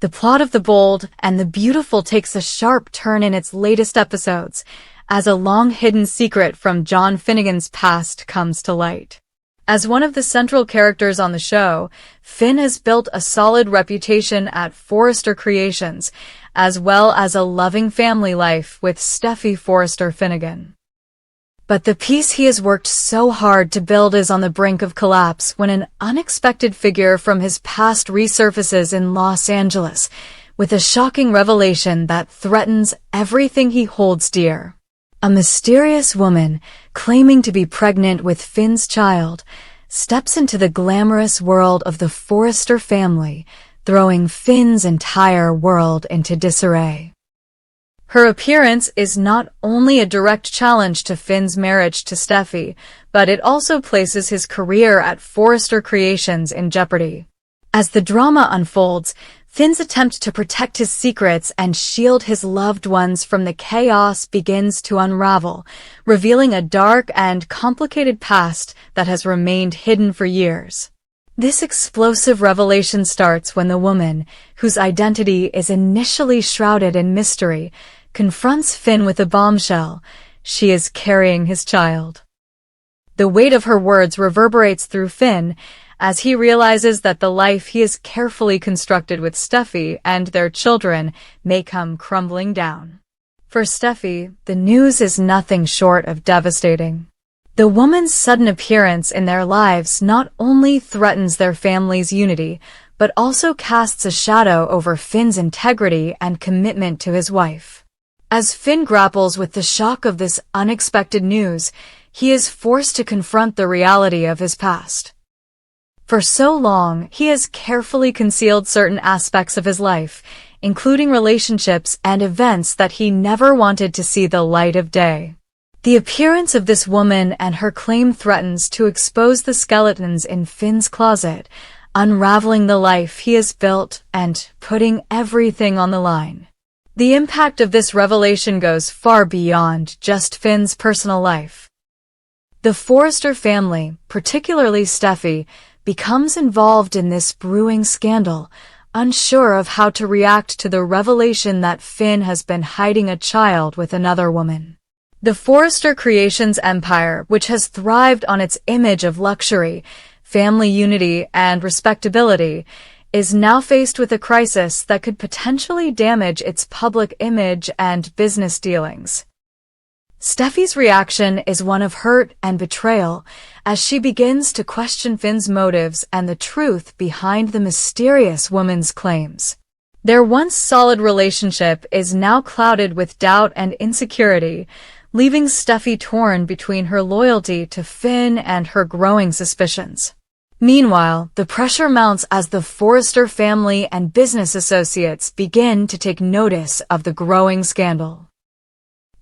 The plot of The Bold and the Beautiful takes a sharp turn in its latest episodes, as a long-hidden secret from John Finnegan's past comes to light. As one of the central characters on the show, Finn has built a solid reputation at Forrester Creations, as well as a loving family life with Steffi Forrester Finnegan. But the peace he has worked so hard to build is on the brink of collapse when an unexpected figure from his past resurfaces in Los Angeles, with a shocking revelation that threatens everything he holds dear. A mysterious woman, claiming to be pregnant with Finn's child, steps into the glamorous world of the Forrester family, throwing Finn's entire world into disarray. Her appearance is not only a direct challenge to Finn's marriage to Steffi, but it also places his career at Forrester Creations in jeopardy. As the drama unfolds, Finn's attempt to protect his secrets and shield his loved ones from the chaos begins to unravel, revealing a dark and complicated past that has remained hidden for years. This explosive revelation starts when the woman, whose identity is initially shrouded in mystery, confronts Finn with a bombshell: she is carrying his child. The weight of her words reverberates through Finn, as he realizes that the life he has carefully constructed with Steffi and their children may come crumbling down. For Steffi, the news is nothing short of devastating. The woman's sudden appearance in their lives not only threatens their family's unity, but also casts a shadow over Finn's integrity and commitment to his wife. As Finn grapples with the shock of this unexpected news, he is forced to confront the reality of his past. For so long, he has carefully concealed certain aspects of his life, including relationships and events that he never wanted to see the light of day. The appearance of this woman and her claim threatens to expose the skeletons in Finn's closet, unraveling the life he has built and putting everything on the line. The impact of this revelation goes far beyond just Finn's personal life. The Forrester family, particularly Steffi, becomes involved in this brewing scandal, unsure of how to react to the revelation that Finn has been hiding a child with another woman. The Forrester Creations empire, which has thrived on its image of luxury, family unity, and respectability, is now faced with a crisis that could potentially damage its public image and business dealings. Steffi's reaction is one of hurt and betrayal as she begins to question Finn's motives and the truth behind the mysterious woman's claims. Their once solid relationship is now clouded with doubt and insecurity, leaving Steffi torn between her loyalty to Finn and her growing suspicions. Meanwhile, the pressure mounts as the Forrester family and business associates begin to take notice of the growing scandal.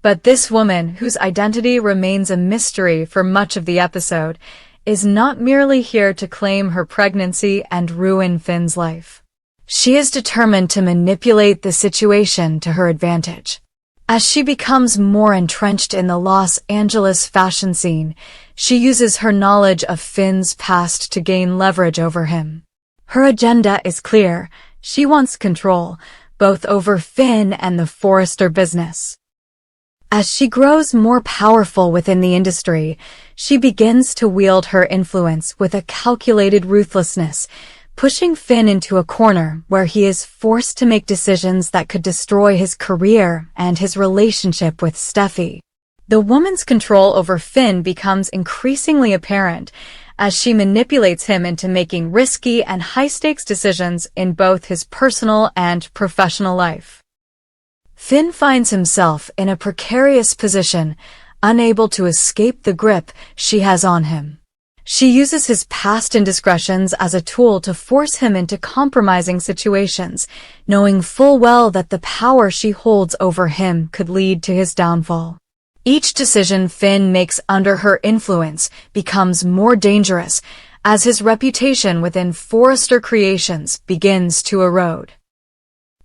But this woman, whose identity remains a mystery for much of the episode, is not merely here to claim her pregnancy and ruin Finn's life. She is determined to manipulate the situation to her advantage. As she becomes more entrenched in the Los Angeles fashion scene, she uses her knowledge of Finn's past to gain leverage over him. Her agenda is clear: she wants control, both over Finn and the Forrester business. As she grows more powerful within the industry, she begins to wield her influence with a calculated ruthlessness, pushing Finn into a corner where he is forced to make decisions that could destroy his career and his relationship with Steffi. The woman's control over Finn becomes increasingly apparent as she manipulates him into making risky and high-stakes decisions in both his personal and professional life. Finn finds himself in a precarious position, unable to escape the grip she has on him. She uses his past indiscretions as a tool to force him into compromising situations, knowing full well that the power she holds over him could lead to his downfall. Each decision Finn makes under her influence becomes more dangerous as his reputation within Forrester Creations begins to erode.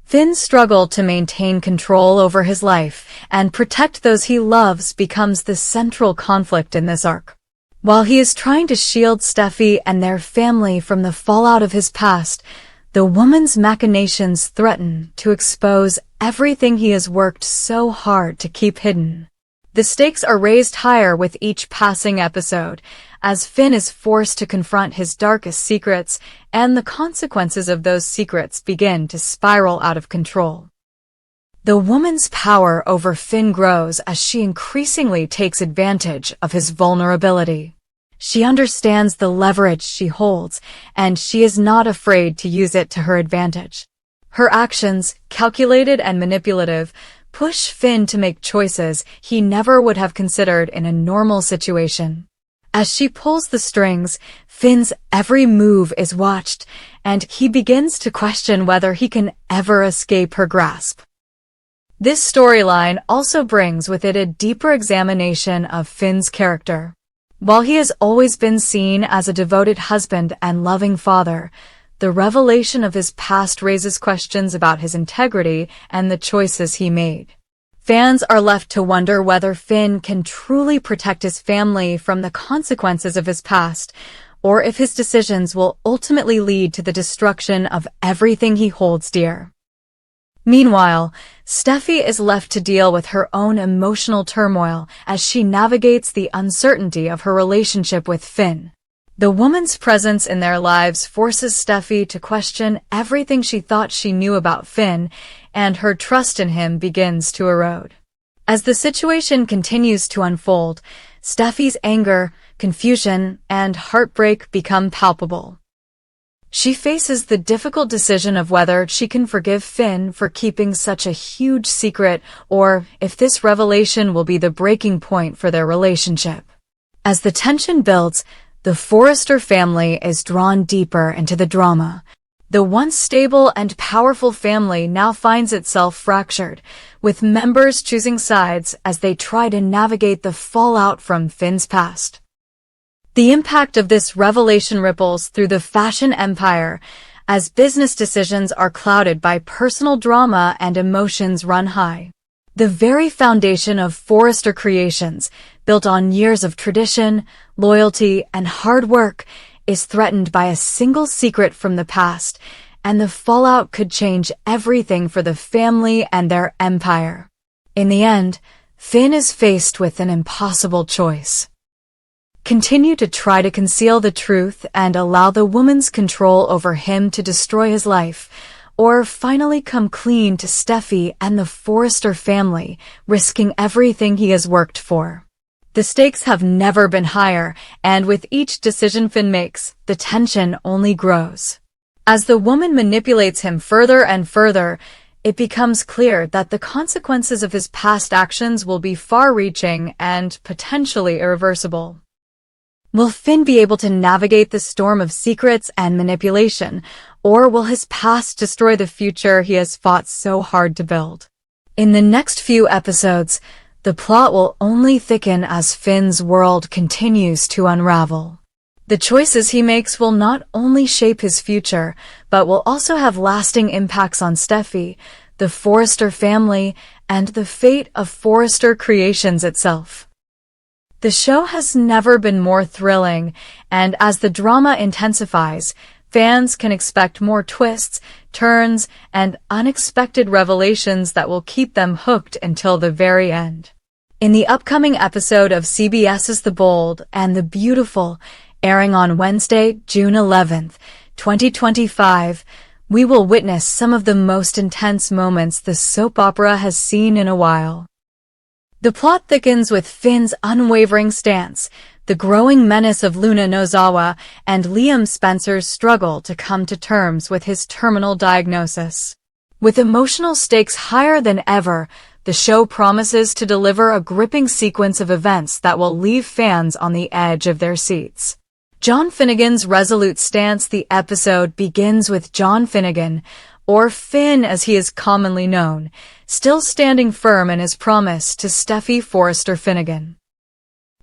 Finn's struggle to maintain control over his life and protect those he loves becomes the central conflict in this arc. While he is trying to shield Steffi and their family from the fallout of his past, The woman's machinations threaten to expose everything he has worked so hard to keep hidden. The stakes are raised higher with each passing episode, as Finn is forced to confront his darkest secrets, and the consequences of those secrets begin to spiral out of control. The woman's power over Finn grows as she increasingly takes advantage of his vulnerability. She understands the leverage she holds, and she is not afraid to use it to her advantage. Her actions, calculated and manipulative, push Finn to make choices he never would have considered in a normal situation. As she pulls the strings, Finn's every move is watched, and he begins to question whether he can ever escape her grasp. This storyline also brings with it a deeper examination of Finn's character. While he has always been seen as a devoted husband and loving father, the revelation of his past raises questions about his integrity and the choices he made. Fans are left to wonder whether Finn can truly protect his family from the consequences of his past, or if his decisions will ultimately lead to the destruction of everything he holds dear. Meanwhile, Steffi is left to deal with her own emotional turmoil as she navigates the uncertainty of her relationship with Finn. The woman's presence in their lives forces Steffi to question everything she thought she knew about Finn, and her trust in him begins to erode. As the situation continues to unfold, Steffi's anger, confusion, and heartbreak become palpable. She faces the difficult decision of whether she can forgive Finn for keeping such a huge secret, or if this revelation will be the breaking point for their relationship. As the tension builds, the Forrester family is drawn deeper into the drama. The once stable and powerful family now finds itself fractured, with members choosing sides as they try to navigate the fallout from Finn's past. The impact of this revelation ripples through the fashion empire, as business decisions are clouded by personal drama and emotions run high. The very foundation of Forrester Creations, built on years of tradition, loyalty, and hard work, is threatened by a single secret from the past, and the fallout could change everything for the family and their empire. In the end, Finn is faced with an impossible choice. Continue to try to conceal the truth and allow the woman's control over him to destroy his life, or finally come clean to Steffi and the Forrester family, risking everything he has worked for. The stakes have never been higher, and with each decision Finn makes, the tension only grows. As the woman manipulates him further and further, it becomes clear that the consequences of his past actions will be far-reaching and potentially irreversible. Will Finn be able to navigate the storm of secrets and manipulation, or will his past destroy the future he has fought so hard to build? In the next few episodes, the plot will only thicken as Finn's world continues to unravel. The choices he makes will not only shape his future, but will also have lasting impacts on Steffi, the Forrester family, and the fate of Forrester Creations itself. The show has never been more thrilling, and as the drama intensifies, fans can expect more twists, turns, and unexpected revelations that will keep them hooked until the very end. In the upcoming episode of CBS's The Bold and the Beautiful, airing on Wednesday, June 11th, 2025, we will witness some of the most intense moments the soap opera has seen in a while. The plot thickens with Finn's unwavering stance, the growing menace of Luna Nozawa, and Liam Spencer's struggle to come to terms with his terminal diagnosis. With emotional stakes higher than ever, the show promises to deliver a gripping sequence of events that will leave fans on the edge of their seats. John Finnegan's resolute stance. The episode begins with John Finnegan, or Finn as he is commonly known, still standing firm in his promise to Steffi Forrester Finnegan.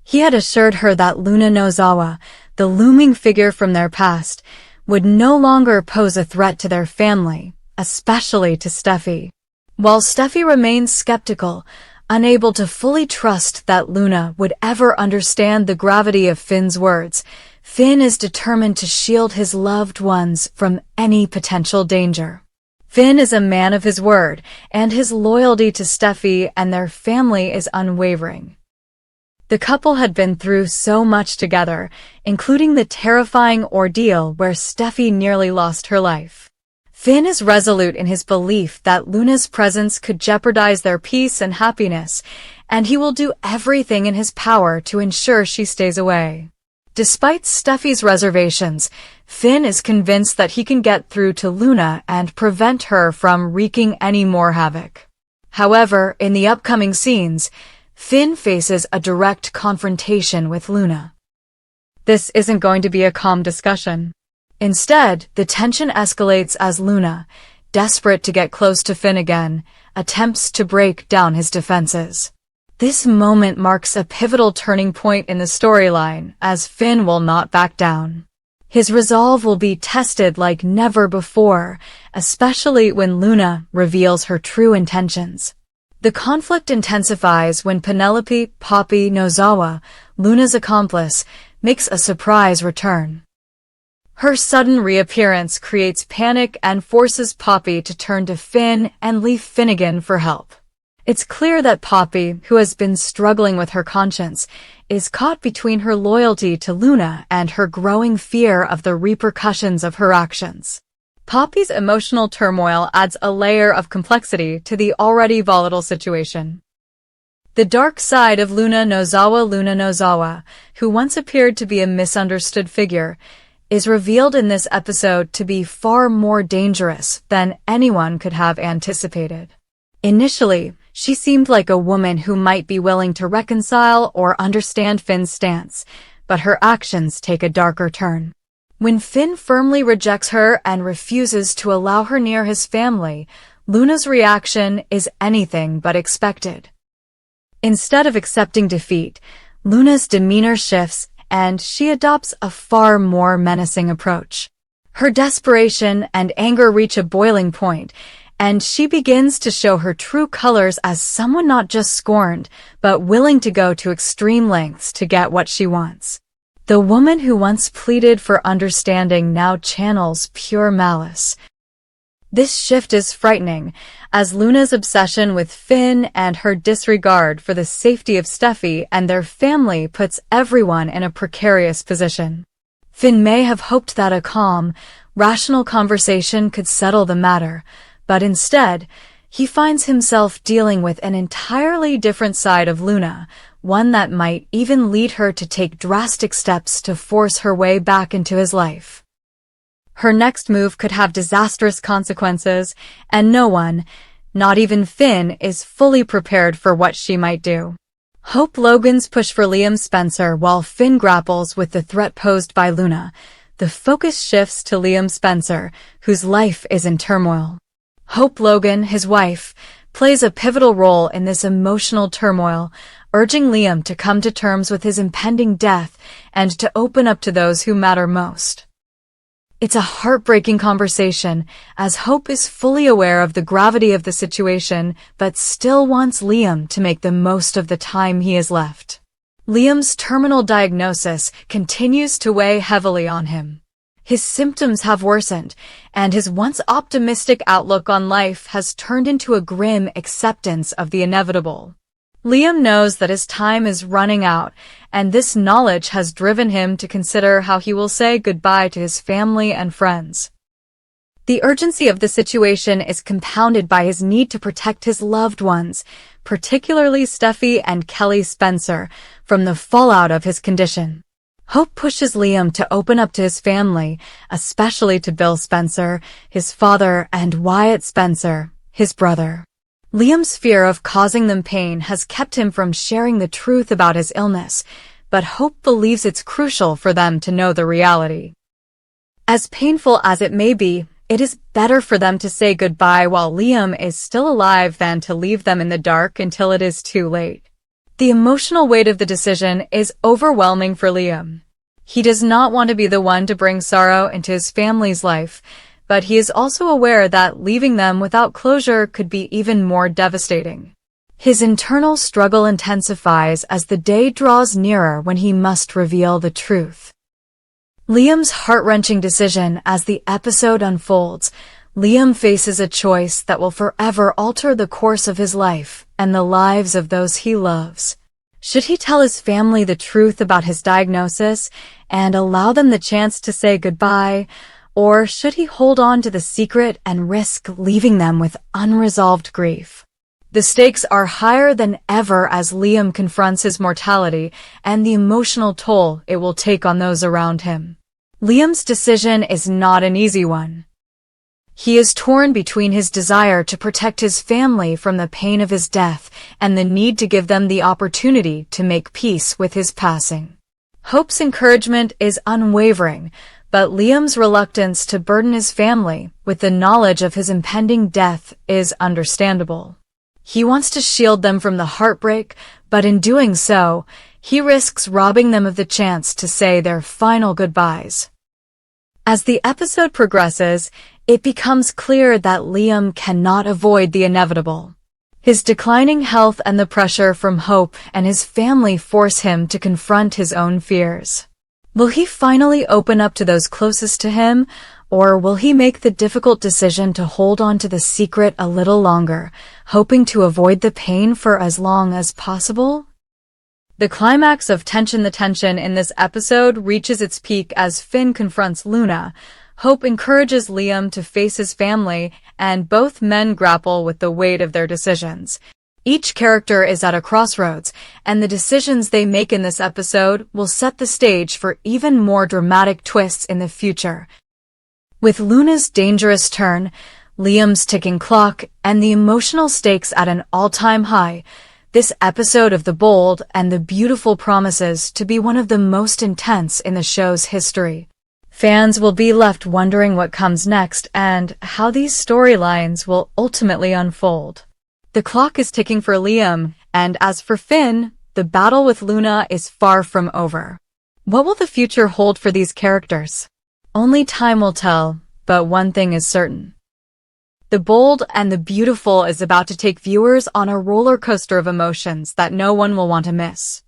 He had assured her that Luna Nozawa, the looming figure from their past, would no longer pose a threat to their family, especially to Steffi. While Steffi remains skeptical, unable to fully trust that Luna would ever understand the gravity of Finn's words, Finn is determined to shield his loved ones from any potential danger. Finn is a man of his word, and his loyalty to Steffi and their family is unwavering. The couple had been through so much together, including the terrifying ordeal where Steffi nearly lost her life. Finn is resolute in his belief that Luna's presence could jeopardize their peace and happiness, and he will do everything in his power to ensure she stays away. Despite Steffi's reservations, Finn is convinced that he can get through to Luna and prevent her from wreaking any more havoc. However, in the upcoming scenes, Finn faces a direct confrontation with Luna. This isn't going to be a calm discussion. Instead, the tension escalates as Luna, desperate to get close to Finn again, attempts to break down his defenses. This moment marks a pivotal turning point in the storyline, as Finn will not back down. His resolve will be tested like never before, especially when Luna reveals her true intentions. The conflict intensifies when Penelope Poppy Nozawa, Luna's accomplice, makes a surprise return. Her sudden reappearance creates panic and forces Poppy to turn to Finn and leave Finnegan for help. It's clear that Poppy, who has been struggling with her conscience, is caught between her loyalty to Luna and her growing fear of the repercussions of her actions. Poppy's emotional turmoil adds a layer of complexity to the already volatile situation. The dark side of Luna Nozawa, who once appeared to be a misunderstood figure, is revealed in this episode to be far more dangerous than anyone could have anticipated. Initially, she seemed like a woman who might be willing to reconcile or understand Finn's stance, but her actions take a darker turn. When Finn firmly rejects her and refuses to allow her near his family, Luna's reaction is anything but expected. Instead of accepting defeat, Luna's demeanor shifts and she adopts a far more menacing approach. Her desperation and anger reach a boiling point, and she begins to show her true colors as someone not just scorned, but willing to go to extreme lengths to get what she wants. The woman who once pleaded for understanding now channels pure malice. This shift is frightening, as Luna's obsession with Finn and her disregard for the safety of Steffi and their family puts everyone in a precarious position. Finn may have hoped that a calm, rational conversation could settle the matter, but instead, he finds himself dealing with an entirely different side of Luna, one that might even lead her to take drastic steps to force her way back into his life. Her next move could have disastrous consequences, and no one, not even Finn, is fully prepared for what she might do. Hope Logan's push for Liam Spencer while Finn grapples with the threat posed by Luna. The focus shifts to Liam Spencer, whose life is in turmoil. Hope Logan, his wife, plays a pivotal role in this emotional turmoil, urging Liam to come to terms with his impending death and to open up to those who matter most. It's a heartbreaking conversation, as Hope is fully aware of the gravity of the situation but still wants Liam to make the most of the time he has left. Liam's terminal diagnosis continues to weigh heavily on him. His symptoms have worsened, and his once optimistic outlook on life has turned into a grim acceptance of the inevitable. Liam knows that his time is running out, and this knowledge has driven him to consider how he will say goodbye to his family and friends. The urgency of the situation is compounded by his need to protect his loved ones, particularly Steffi and Kelly Spencer, from the fallout of his condition. Hope pushes Liam to open up to his family, especially to Bill Spencer, his father, and Wyatt Spencer, his brother. Liam's fear of causing them pain has kept him from sharing the truth about his illness, but Hope believes it's crucial for them to know the reality. As painful as it may be, it is better for them to say goodbye while Liam is still alive than to leave them in the dark until it is too late. The emotional weight of the decision is overwhelming for Liam. He does not want to be the one to bring sorrow into his family's life, but he is also aware that leaving them without closure could be even more devastating. His internal struggle intensifies as the day draws nearer when he must reveal the truth. Liam's heart-wrenching decision. As the episode unfolds, Liam faces a choice that will forever alter the course of his life and the lives of those he loves. Should he tell his family the truth about his diagnosis and allow them the chance to say goodbye, or should he hold on to the secret and risk leaving them with unresolved grief? The stakes are higher than ever as Liam confronts his mortality and the emotional toll it will take on those around him. Liam's decision is not an easy one. He is torn between his desire to protect his family from the pain of his death and the need to give them the opportunity to make peace with his passing. Hope's encouragement is unwavering, but Liam's reluctance to burden his family with the knowledge of his impending death is understandable. He wants to shield them from the heartbreak, but in doing so, he risks robbing them of the chance to say their final goodbyes. As the episode progresses, it becomes clear that Liam cannot avoid the inevitable. His declining health and the pressure from Hope and his family force him to confront his own fears. Will he finally open up to those closest to him, or will he make the difficult decision to hold on to the secret a little longer, hoping to avoid the pain for as long as possible? The climax of tension. The tension in this episode reaches its peak as Finn confronts Luna. Hope encourages Liam to face his family, and both men grapple with the weight of their decisions. Each character is at a crossroads, and the decisions they make in this episode will set the stage for even more dramatic twists in the future. With Luna's dangerous turn, Liam's ticking clock, and the emotional stakes at an all-time high, this episode of The Bold and the Beautiful promises to be one of the most intense in the show's history. Fans will be left wondering what comes next and how these storylines will ultimately unfold. The clock is ticking for Liam, and as for Finn, the battle with Luna is far from over. What will the future hold for these characters? Only time will tell, but one thing is certain. The Bold and the Beautiful is about to take viewers on a roller coaster of emotions that no one will want to miss.